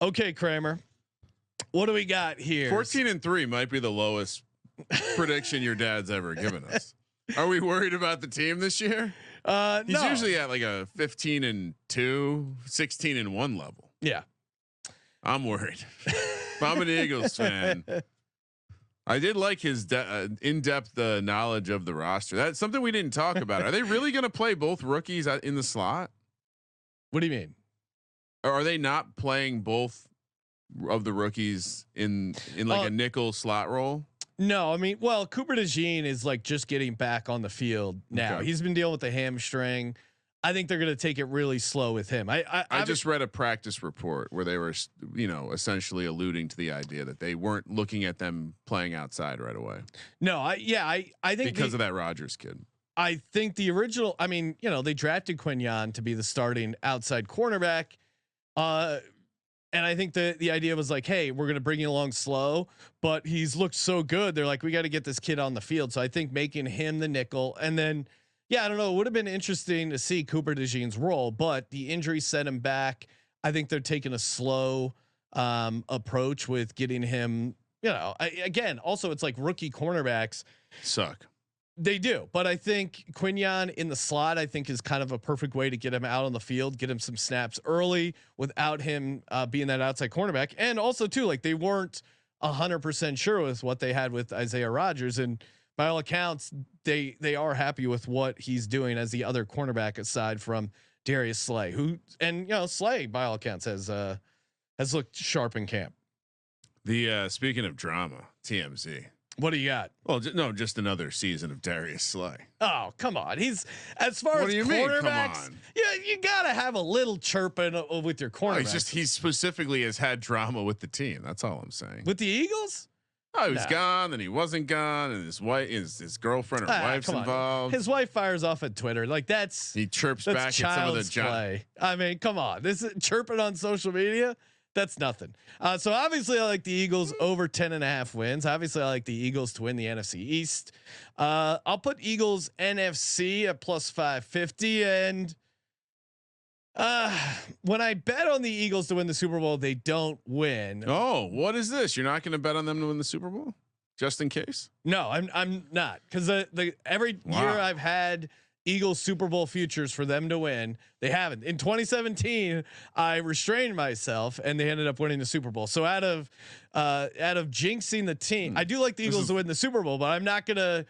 Okay, Kramer, what do we got here? 14-3 might be the lowest prediction your dad's ever given us. Are we worried about the team this year? He's No. usually at like a 15-2, 16-1 level. Yeah. I'm worried. If I'm an Eagles fan, I did like his in-depth knowledge of the roster. That's something we didn't talk about. Are they really going to play both rookies in the slot? What do you mean? Or are they not playing both of the rookies in like a nickel slot role? No, I mean, well, Cooper DeJean is like just getting back on the field now. Okay. He's been dealing with the hamstring. I think they're going to take it really slow with him. I just read a practice report where they were, essentially alluding to the idea that they weren't looking at them playing outside right away. No, I think because of that Rodgers kid. I think the original. I mean, they drafted Quinyon to be the starting outside cornerback. And I think the idea was like, hey, we're going to bring you along slow, but he's looked so good. They're like, we got to get this kid on the field. So I think making him the nickel, and then, I don't know. It would have been interesting to see Cooper DeJean's role, but the injury set him back. I think they're taking a slow approach with getting him. Again, also it's like rookie cornerbacks suck. They do, but I think Quinyon in the slot, I think, is kind of a perfect way to get him out on the field, get him some snaps early without him being that outside cornerback. And also too, like they weren't 100% sure with what they had with Isaiah Rodgers, and by all accounts, they are happy with what he's doing as the other cornerback aside from Darius Slay, who Slay by all accounts has looked sharp in camp. The speaking of drama, TMZ. What do you got? Well, just another season of Darius Slay. Oh, come on. He's as far as quarterbacks. Yeah, you gotta have a little chirping with your cornerbacks. He specifically has had drama with the team. That's all I'm saying. With the Eagles? Oh, he was gone, then he wasn't gone, and his wife, his girlfriend or wife's involved. His wife fires off at Twitter. Like he chirps back at some of the play. I mean, come on. This is chirping on social media. That's nothing. So obviously I like the Eagles over 10.5 wins. Obviously I like the Eagles to win the NFC East. I'll put Eagles NFC at +550. And when I bet on the Eagles to win the Super Bowl, they don't win. Oh, what is this? You're not going to bet on them to win the Super Bowl just in case? No, I'm not. Cause every year I've had Eagles Super Bowl futures for them to win. They haven't. In 2017, I restrained myself and they ended up winning the Super Bowl. So out of jinxing the team, I do like the Eagles to win the Super Bowl, but I'm not gonna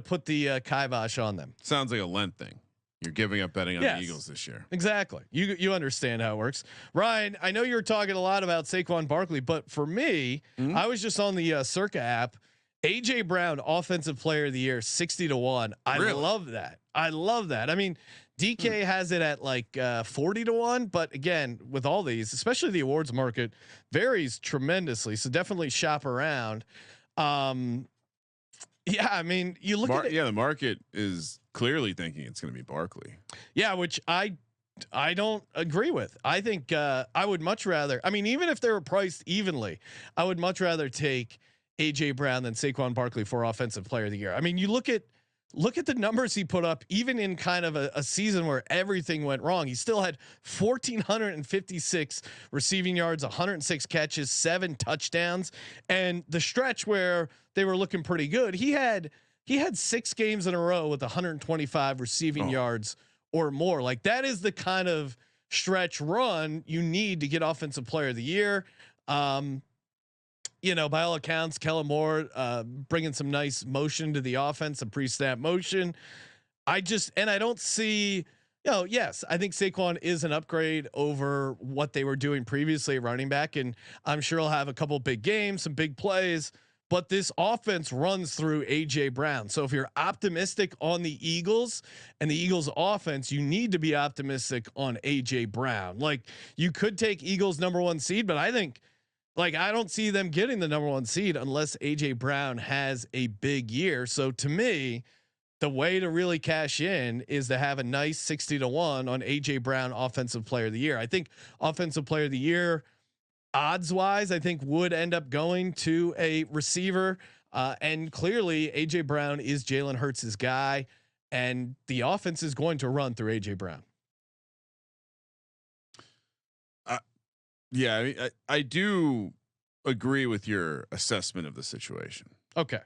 put the kibosh on them. Sounds like a Lent thing. You're giving up betting on the Eagles this year. Exactly. You understand how it works. Ryan, I know you're talking a lot about Saquon Barkley, but for me, I was just on the Circa app. AJ Brown, offensive player of the year, 60-1. I love that. I love that. I mean, DK has it at like 40-1, but again, with all these, especially the awards market varies tremendously. So definitely shop around. I mean, you look at it. Yeah, the market is clearly thinking it's going to be Barkley. Yeah, which I don't agree with. I think I would much rather. I mean, even if they were priced evenly, I would much rather take AJ Brown than Saquon Barkley for offensive player of the year. I mean, you look at the numbers he put up, even in kind of a season where everything went wrong. He still had 1,456 receiving yards, 106 catches, 7 touchdowns, and the stretch where they were looking pretty good. He had 6 games in a row with 125 receiving yards or more. Like that is the kind of stretch run you need to get offensive player of the year. By all accounts, Kellen Moore bringing some nice motion to the offense, some pre-snap motion. I don't see. Yes, I think Saquon is an upgrade over what they were doing previously at running back, and I'm sure he'll have a couple big games, some big plays. But this offense runs through AJ Brown. So if you're optimistic on the Eagles and the Eagles offense, you need to be optimistic on AJ Brown. Like you could take Eagles #1 seed, but I think. Like I don't see them getting the #1 seed unless AJ Brown has a big year. So to me, the way to really cash in is to have a nice 60-1 on AJ Brown offensive player of the year. I think offensive player of the year odds wise, I think would end up going to a receiver. And clearly AJ Brown is Jalen Hurts' guy, and the offense is going to run through AJ Brown. Yeah, I mean, I do agree with your assessment of the situation. Okay.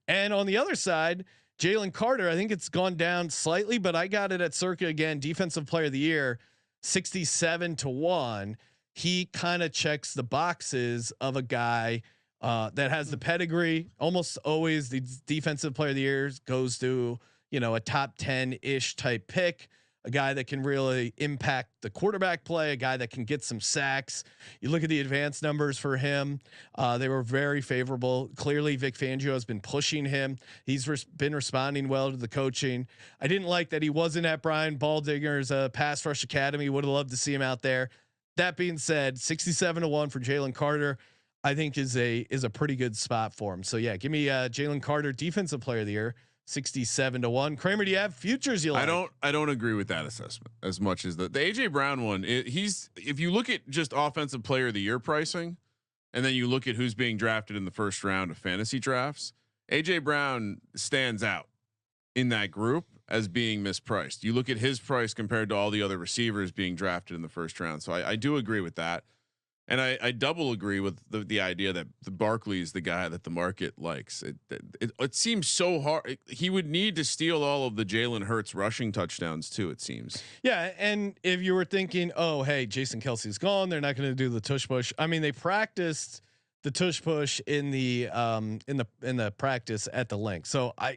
And on the other side, Jalen Carter, I think it's gone down slightly, but I got it at circa again, defensive player of the year, 67-1. He kind of checks the boxes of a guy that has the pedigree. Almost always the defensive player of the year goes to, a top 10 ish type pick, a guy that can really impact the quarterback play, a guy that can get some sacks. You look at the advanced numbers for him. They were very favorable. Clearly Vic Fangio has been pushing him. He's been responding well to the coaching. I didn't like that he wasn't at Brian Baldinger's pass rush academy. Would have loved to see him out there. That being said, 67-1 for Jalen Carter, I think is a pretty good spot for him. So yeah, give me Jalen Carter, defensive player of the year, 67-1. Kramer, do you have futures you like? I don't agree with that assessment as much as the AJ Brown one. If you look at just offensive player of the year pricing, and then you look at who's being drafted in the first round of fantasy drafts, AJ Brown stands out in that group as being mispriced. You look at his price compared to all the other receivers being drafted in the first round. So I do agree with that. And I double agree with the idea that the Barkley is the guy that the market likes. It seems so hard. He would need to steal all of the Jalen Hurts rushing touchdowns too. It seems. Yeah, and if you were thinking, oh hey, Jason Kelce's gone, they're not going to do the tush push. I mean, they practiced the tush push in the practice at the link. So I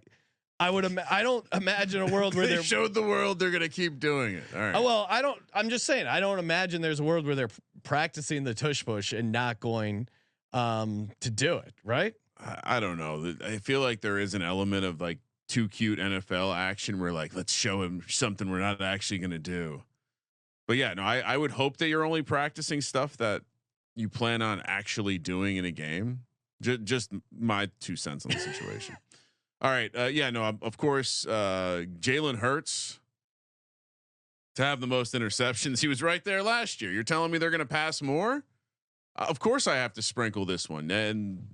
don't imagine a world where they showed the world they're going to keep doing it. All right. Oh, well, I'm just saying, I don't imagine there's a world where they're practicing the tush push and not going to do it. Right. I don't know. I feel like there is an element of like too cute NFL action where like, let's show him something we're not actually going to do. But yeah, no, I would hope that you're only practicing stuff that you plan on actually doing in a game. Just my 2 cents on the situation. All right. Yeah, no, of course, Jalen Hurts to have the most interceptions. He was right there last year. You're telling me they're going to pass more? Of course I have to sprinkle this one. And,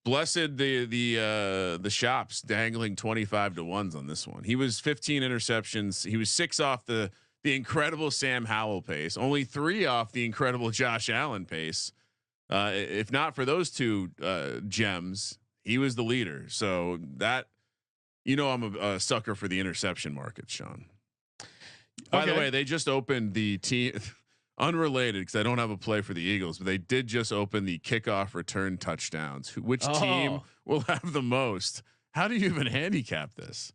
blessed the shops dangling 25-1s on this one. He was 15 interceptions. He was 6 off the incredible Sam Howell pace, only 3 off the incredible Josh Allen pace. If not for those two gems, he was the leader. So that, I'm a sucker for the interception market, Sean. By the way, they just opened the team unrelated because I don't have a play for the Eagles, but they did just open the kickoff return touchdowns. Which team will have the most? How do you even handicap this?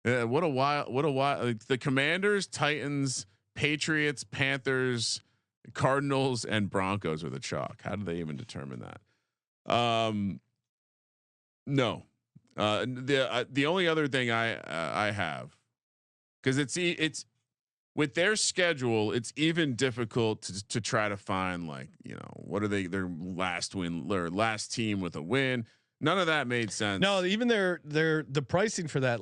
What a wild, the Commanders, Titans, Patriots, Panthers, Cardinals, and Broncos are the chalk. How do they even determine that? No. The only other thing I have, because it's with their schedule, it's even difficult to try to find what are their last win or last team with a win. None of that made sense. No, even the pricing for that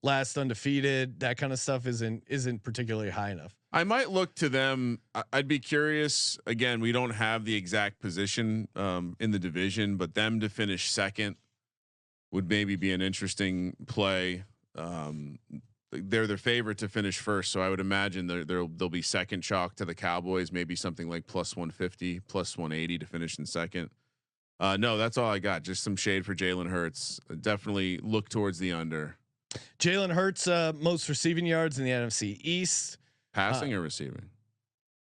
last undefeated, that kind of stuff isn't particularly high enough. I might look to them. I'd be curious. Again, we don't have the exact position in the division, but them to finish second would maybe be an interesting play. They're the favorite to finish first, so I would imagine they'll be second chalk to the Cowboys, maybe something like +150, +180 to finish in second. No, that's all I got. Just some shade for Jalen Hurts. Definitely look towards the under. Jalen Hurts, most receiving yards in the NFC East. Passing or receiving?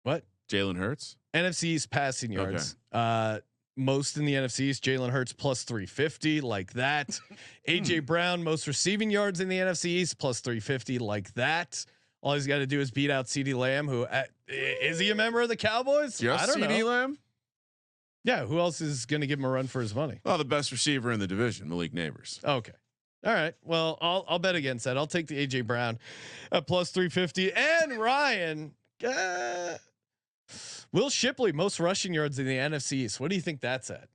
What? Jalen Hurts? NFC East passing yards. Okay. Most in the NFC East. Jalen Hurts +350, like that. AJ Brown, most receiving yards in the NFC East, +350, like that. All he's got to do is beat out CeeDee Lamb, who is he a member of the Cowboys? Just I don't CeeDee know. Lamb? Yeah, who else is going to give him a run for his money? Well, the best receiver in the division, Malik Neighbors. Okay. All right. Well, I'll bet against that. I'll take the AJ Brown at +350. And Ryan, Will Shipley, most rushing yards in the NFC East. What do you think that's at?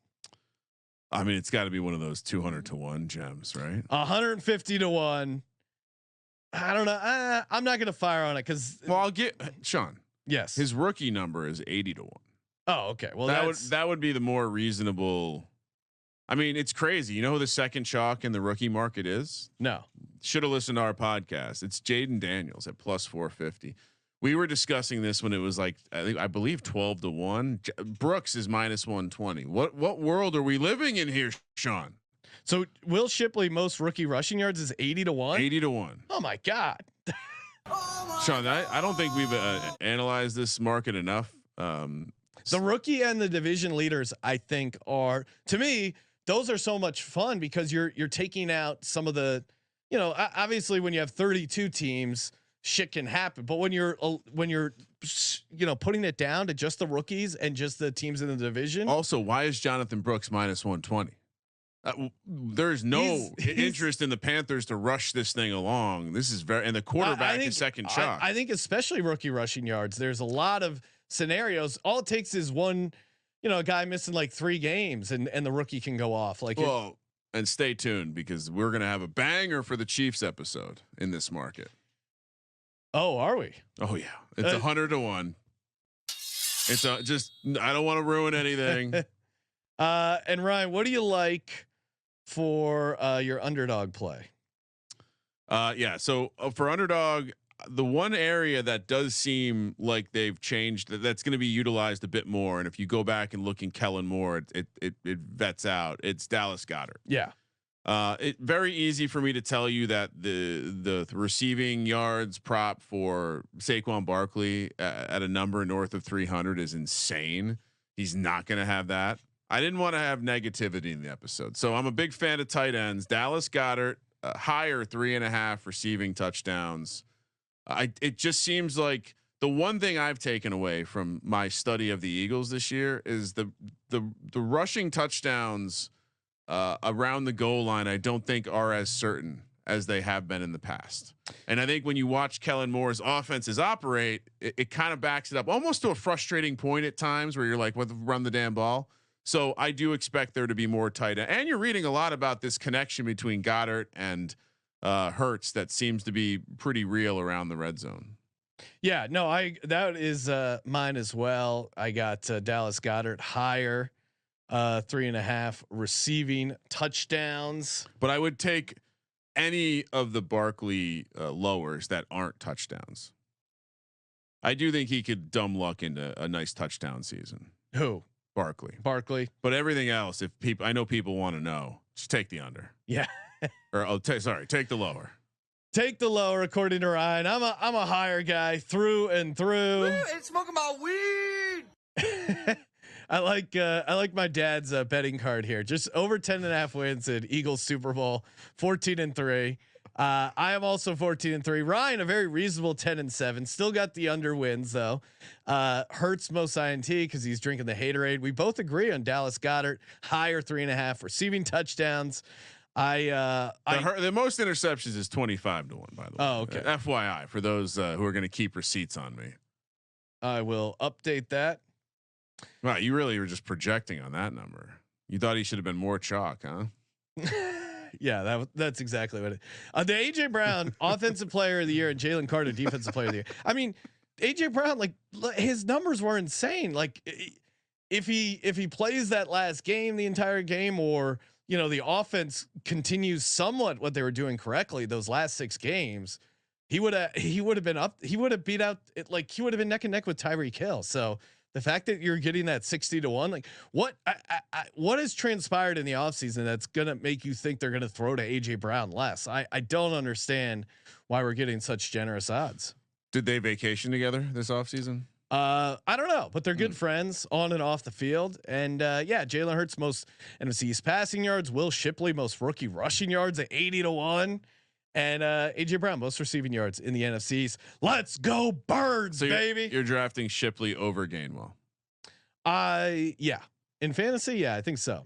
I mean, it's got to be one of those 200-1 gems, right? 150-1. I don't know. I'm not going to fire on it because. Well, I'll get Sean. Yes, his rookie number is 80-1. Oh, okay. Well, that would be the more reasonable. I mean, it's crazy. You know who the second chalk in the rookie market is? No. Should have listened to our podcast. It's Jaden Daniels at +450. We were discussing this when it was like I believe 12-1. Brooks is -120. What world are we living in here, Sean? So Will Shipley most rookie rushing yards is 80-1. 80-1. Oh my God. Sean, I don't think we've analyzed this market enough. The rookie and the division leaders, I think, are, to me, those are so much fun because you're taking out some of the, obviously when you have 32 teams, shit can happen. But when you're putting it down to just the rookies and just the teams in the division. Also, why is Jonathan Brooks -120? There's no interest in the Panthers to rush this thing along. This is and the quarterback is second chalk. I think especially rookie rushing yards. There's a lot of scenarios. All it takes is one, a guy missing like 3 games and the rookie can go off. And stay tuned because we're going to have a banger for the Chiefs episode in this market. Oh, are we? Oh yeah. It's 100-1. It's I don't want to ruin anything. And Ryan, what do you like for your underdog play? Yeah. So for underdog, the one area that does seem like they've changed that's going to be utilized a bit more. And if you go back and look in Kellen Moore, it vets out. It's Dallas Goedert. Yeah. It very easy for me to tell you that the receiving yards prop for Saquon Barkley at a number north of 300 is insane. He's not going to have that. I didn't want to have negativity in the episode, so I'm a big fan of tight ends. Dallas Goedert, higher 3.5 receiving touchdowns. It just seems like the one thing I've taken away from my study of the Eagles this year is the rushing touchdowns around the goal line. I don't think are as certain as they have been in the past. And I think when you watch Kellen Moore's offenses operate, it kind of backs it up almost to a frustrating point at times where you're like, "What? Run the damn ball." So I do expect there to be more tight end. And you're reading a lot about this connection between Goddard and Hurts that seems to be pretty real around the red zone. Yeah, no, that is mine as well. I got Dallas Goedert higher, 3.5 receiving touchdowns. But I would take any of the Barkley lowers that aren't touchdowns. I do think he could dumb luck into a nice touchdown season. Who? Barkley. But everything else, I know people want to know, just take the under. Yeah. Or take the lower. Take the lower, according to Ryan. I'm a higher guy through and through. And smoking my weed. I like my dad's betting card here. Just over 10.5 wins at Eagles Super Bowl, 14-3. I am also 14-3. Ryan, a very reasonable 10-7. Still got the under wins though. Hurts most INT because he's drinking the haterade. We both agree on Dallas Goedert higher 3.5 receiving touchdowns. The most interceptions is 25-1. By the way. Oh, okay. FYI for those who are going to keep receipts on me. I will update that. Wow, you really were just projecting on that number. You thought he should have been more chalk, huh? Yeah, that's exactly what it. The AJ Brown offensive player of the year and Jalen Carter defensive player of the year. I mean, AJ Brown, like his numbers were insane. Like if he plays that last game, the entire game, or the offense continues somewhat what they were doing correctly those last 6 games, he would have been up. He would have beat out it. Like he would have been neck and neck with Tyreek Hill. So the fact that you're getting that 60-1, like what has transpired in the offseason that's going to make you think they're going to throw to AJ Brown less? I don't understand why we're getting such generous odds. Did they vacation together this offseason? I don't know, but they're good friends on and off the field. And yeah, Jalen Hurts most NFC East passing yards, Will Shipley most rookie rushing yards at 80-1. And AJ Brown most receiving yards in the NFCs. Let's go Birds, so baby. You're drafting Shipley over Gainwell. Yeah. In fantasy, yeah, I think so.